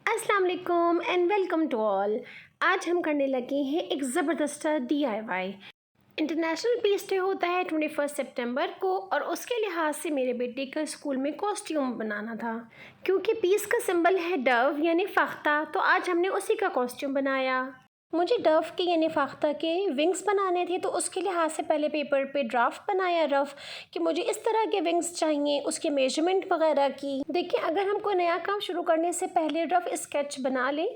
अस्सलाम वालेकुम and welcome to all. आज हम करने लगे हैं एक ज़बरदस्त DIY। इंटरनेशनल पीस डे होता है 21 सितंबर को और उसके लिहाज से मेरे बेटे का स्कूल में कॉस्ट्यूम बनाना था। क्योंकि पीस का सिंबल है डव यानी फ़ाख्ता, तो आज हमने उसी का कॉस्ट्यूम बनाया। मुझे डव के यानी फ़ाख्ता के विंग्स बनाने थे, तो उसके लिहाज से पहले पेपर पे ड्राफ्ट बनाया रफ़ कि मुझे इस तरह के विंग्स चाहिए, उसके मेजरमेंट वगैरह की। देखिए, अगर हम कोई नया काम शुरू करने से पहले रफ़ स्केच बना लें,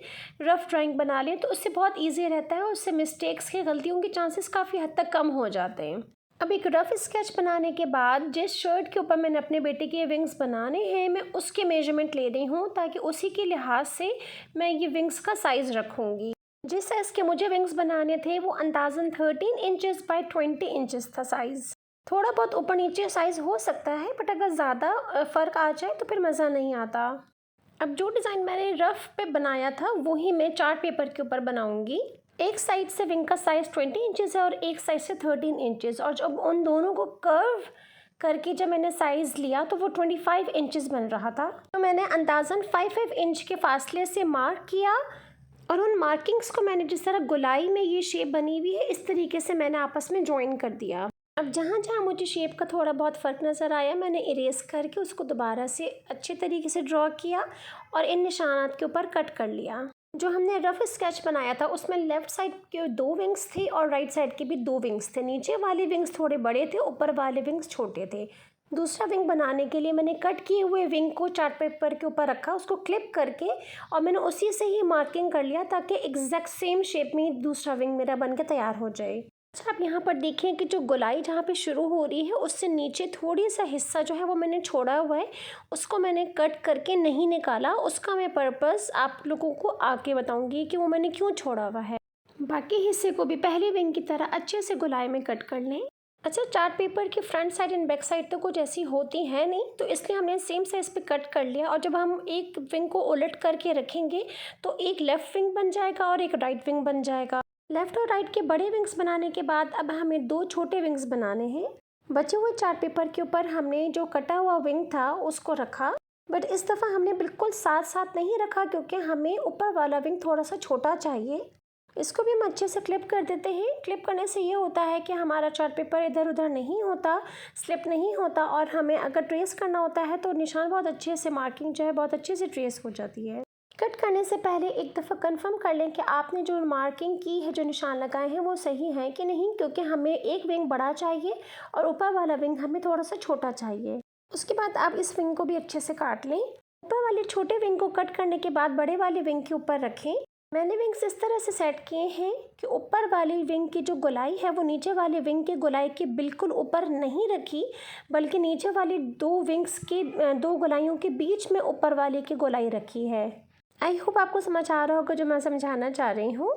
रफ़ ड्राइंग बना लें, तो उससे बहुत ईजी रहता है और उससे मिस्टेक्स की, गलतियों के चांसेस काफ़ी हद तक कम हो जाते हैं। अब एक रफ़ स्केच बनाने के बाद जिस शर्ट के ऊपर मैंने अपने बेटे के विंग्स बनाने हैं, मैं उसके मेजरमेंट ले रही हूँ ताकि उसी के लिहाज से मैं ये विंग्स का साइज़ रखूँगी। जिस साइज़ के मुझे विंग्स बनाने थे वो अंदाज़न 13 इंचेस बाय 20 इंचेस था साइज़। थोड़ा बहुत ऊपर नीचे साइज़ हो सकता है, बट अगर ज़्यादा फ़र्क आ जाए तो फिर मज़ा नहीं आता। अब जो डिज़ाइन मैंने रफ़ पे बनाया था वही मैं चार्ट पेपर के ऊपर बनाऊंगी। एक साइड से विंग का साइज़ 20 इंचेस है और एक साइड से 13 इंचेस, और जब उन दोनों को कर्व करके जब मैंने साइज़ लिया तो वो 25 इंचेस बन रहा था। तो मैंने अंदाज़न 5 इंच के फासले से मार्क किया और उन मार्किंग्स को मैंने जिस तरह गोलाई में ये शेप बनी हुई है इस तरीके से मैंने आपस में ज्वाइन कर दिया। अब जहाँ जहाँ मुझे शेप का थोड़ा बहुत फ़र्क नज़र आया, मैंने इरेज करके उसको दोबारा से अच्छे तरीके से ड्रॉ किया और इन निशानात के ऊपर कट कर लिया। जो हमने रफ़ स्केच बनाया था उसमें लेफ़्ट साइड के 2 विंग्स थे और राइट साइड के भी 2 विंग्स थे। नीचे वाले विंग्स थोड़े बड़े थे, ऊपर वाले विंग्स छोटे थे। दूसरा विंग बनाने के लिए मैंने कट किए हुए विंग को चार्ट पेपर के ऊपर रखा, उसको क्लिप करके, और मैंने उसी से ही मार्किंग कर लिया ताकि एग्जैक्ट सेम शेप में दूसरा विंग मेरा बन के तैयार हो जाए। अच्छा, आप यहाँ पर देखें कि जो गोलाई जहाँ पे शुरू हो रही है उससे नीचे थोड़ी सा हिस्सा जो है वो मैंने छोड़ा हुआ है, उसको मैंने कट करके नहीं निकाला। उसका मैं पर्पस आप लोगों को आके बताऊँगी कि वो मैंने क्यों छोड़ा हुआ है। बाकी हिस्से को भी पहले विंग की तरह अच्छे से गोलाई में कट कर लें। अच्छा, चार्ट पेपर की front side and back side तो कुछ ऐसी होती है नहीं, तो इसलिए हमने सेम साइज़ पे कट कर लिया। और जब हम एक विंग को उलट करके रखेंगे तो एक लेफ़्ट विंग बन जाएगा और एक राइट विंग बन जाएगा। लेफ़्ट और राइट के बड़े विंग्स बनाने के बाद अब हमें 2 छोटे विंग्स बनाने हैं। बचे हुए चार्ट पेपर के ऊपर हमने जो कटा हुआ विंग था उसको रखा, बट इस दफ़ा हमने बिल्कुल साथ साथ नहीं रखा क्योंकि हमें ऊपर वाला विंग थोड़ा सा छोटा चाहिए। इसको भी हम अच्छे से क्लिप कर देते हैं। क्लिप करने से ये होता है कि हमारा चार्ट पेपर इधर उधर नहीं होता, स्लिप नहीं होता, और हमें अगर ट्रेस करना होता है तो निशान बहुत अच्छे से, मार्किंग जो है बहुत अच्छे से ट्रेस हो जाती है। कट करने से पहले एक दफ़ा कंफर्म कर लें कि आपने जो मार्किंग की है, जो निशान लगाए हैं वो सही हैं कि नहीं, क्योंकि हमें एक विंग बड़ा चाहिए और ऊपर वाला विंग हमें थोड़ा सा छोटा चाहिए। उसके बाद आप इस विंग को भी अच्छे से काट लें। ऊपर वाले छोटे विंग को कट करने के बाद बड़े वाले विंग के ऊपर रखें। मैंने विंग्स इस तरह से सेट किए हैं कि ऊपर वाली विंग की जो गोलाई है वो नीचे वाले विंग की गोलाई के बिल्कुल ऊपर नहीं रखी, बल्कि नीचे वाली 2 विंग्स के 2 गोलाइयों के बीच में ऊपर वाले की गोलाई रखी है। आई होप आपको समझ आ रहा होगा जो मैं समझाना चाह रही हूँ।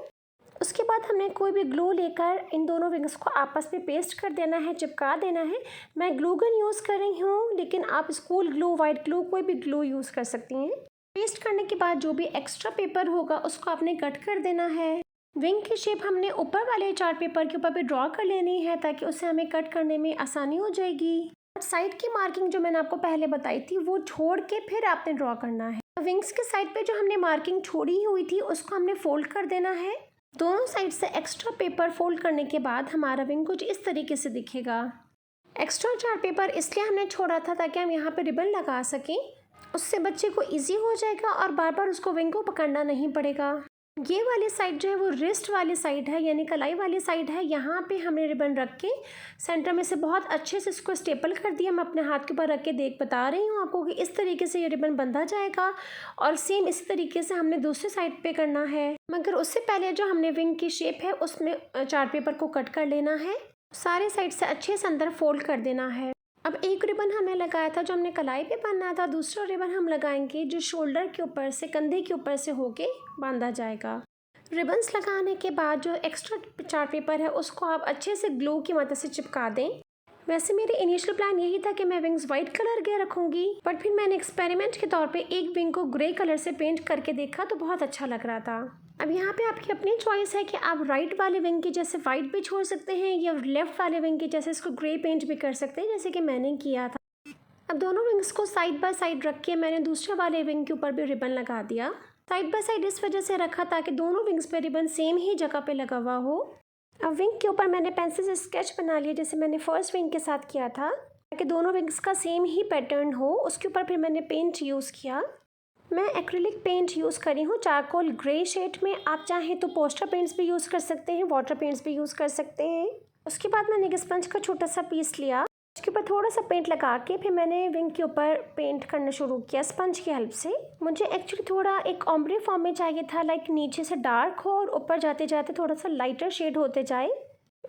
उसके बाद हमने कोई भी ग्लू लेकर इन दोनों विंग्स को आपस में पेस्ट कर देना है, चिपका देना है। मैं ग्लू गन यूज़ कर रही हूँ, लेकिन आप स्कूल ग्लू, वाइट ग्लू, कोई भी ग्लू यूज़ कर सकती हैं। पेस्ट करने के बाद जो भी एक्स्ट्रा पेपर होगा उसको आपने कट कर देना है। विंग की शेप हमने ऊपर वाले चार्ट पेपर के ऊपर भी ड्रॉ कर लेनी है ताकि उसे हमें कट करने में आसानी हो जाएगी। साइड की मार्किंग जो मैंने आपको पहले बताई थी वो छोड़ के फिर आपने ड्रॉ करना है। विंग्स के साइड पे जो हमने मार्किंग छोड़ी हुई थी उसको हमने फोल्ड कर देना है। दोनों साइड से एक्स्ट्रा पेपर फोल्ड करने के बाद हमारा विंग कुछ इस तरीके से दिखेगा। एक्स्ट्रा चार्ट पेपर इसलिए हमने छोड़ा था ताकि हम यहाँ पे रिबन लगा सकें, उससे बच्चे को इजी हो जाएगा और बार बार उसको विंग को पकड़ना नहीं पड़ेगा। ये वाली साइड जो है वो रिस्ट वाली साइड है, यानी कलाई वाली साइड है। यहाँ पे हमने रिबन रख के सेंटर में से बहुत अच्छे से इसको स्टेपल कर दिया। मैं अपने हाथ के ऊपर रख के बता रही हूँ आपको कि इस तरीके से ये रिबन बंधा जाएगा, और सेम इसी तरीके से हमने दूसरे साइड पे करना है। मगर उससे पहले जो हमने विंग की शेप है उसमें चार्ट पेपर को कट कर लेना है, सारे साइड से अच्छे से अंदर फोल्ड कर देना है। अब एक रिबन हमने लगाया था जो हमने कलाई पे बांधना था, दूसरा रिबन हम लगाएंगे जो शोल्डर के ऊपर से, कंधे के ऊपर से होके बांधा जाएगा। रिबन्स लगाने के बाद जो एक्स्ट्रा चार्ट पेपर है उसको आप अच्छे से ग्लू की मदद से चिपका दें। वैसे मेरे इनिशियल प्लान यही था कि मैं विंग्स वाइट कलर के रखूंगी, बट फिर मैंने एक्सपेरिमेंट के तौर पे एक विंग को ग्रे कलर से पेंट करके देखा तो बहुत अच्छा लग रहा था। अब यहाँ पे आपकी अपनी चॉइस है कि आप राइट वाले विंग की जैसे वाइट भी छोड़ सकते हैं या लेफ्ट वाले विंग की जैसे इसको ग्रे पेंट भी कर सकते हैं, जैसे कि मैंने किया था। अब दोनों विंग्स को साइड बाय साइड रख के मैंने दूसरे वाले विंग के ऊपर भी रिबन लगा दिया। साइड बाय साइड इस वजह से रखा ताकि दोनों विंग्स पे रिबन सेम ही जगह पे लगा हुआ हो। अब विंग के ऊपर मैंने पेंसिल से स्केच बना लिया जैसे मैंने फर्स्ट विंग के साथ किया था, ताकि दोनों विंग्स का सेम ही पैटर्न हो। उसके ऊपर फिर मैंने पेंट यूज़ किया। मैं एक्रिलिक पेंट यूज़ करी हूँ चारकोल ग्रे शेड में। आप चाहें तो पोस्टर पेंट्स भी यूज़ कर सकते हैं, वाटर पेंट्स भी यूज़ कर सकते हैं। उसके बाद मैंने एक स्पंज का छोटा सा पीस लिया, उसके ऊपर थोड़ा सा पेंट लगा के फिर मैंने विंग के ऊपर पेंट करना शुरू किया स्पंज की हेल्प से। मुझे एक्चुअली थोड़ा एक ऑम्ब्रे फॉर्म में चाहिए था, लाइक नीचे से डार्क हो और ऊपर जाते जाते थोड़ा सा लाइटर शेड होते जाए,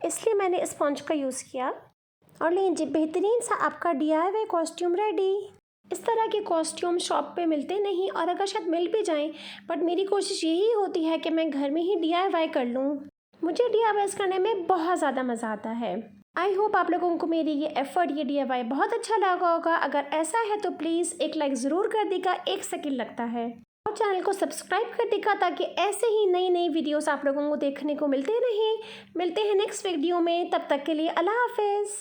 इसलिए मैंने स्पंज का यूज़ किया। और लीजिए बेहतरीन सा आपका DIY कॉस्ट्यूम रेडी। इस तरह के कॉस्ट्यूम शॉप पे मिलते नहीं, और अगर शायद मिल भी जाएं, बट मेरी कोशिश यही होती है कि मैं घर में ही DIY कर लूँ। मुझे DIY करने में बहुत ज़्यादा मज़ा आता है। आई होप आप लोगों को मेरी ये एफर्ट, ये DIY बहुत अच्छा लगा होगा। अगर ऐसा है तो प्लीज़ एक लाइक ज़रूर कर देगा, 1 सेकंड लगता है। और चैनल को सब्सक्राइब कर देगा ताकि ऐसे ही नई नई वीडियोस आप लोगों को देखने को मिलते रहें। मिलते हैं नेक्स्ट वीडियो में, तब तक के लिए अल्लाह हाफिज़।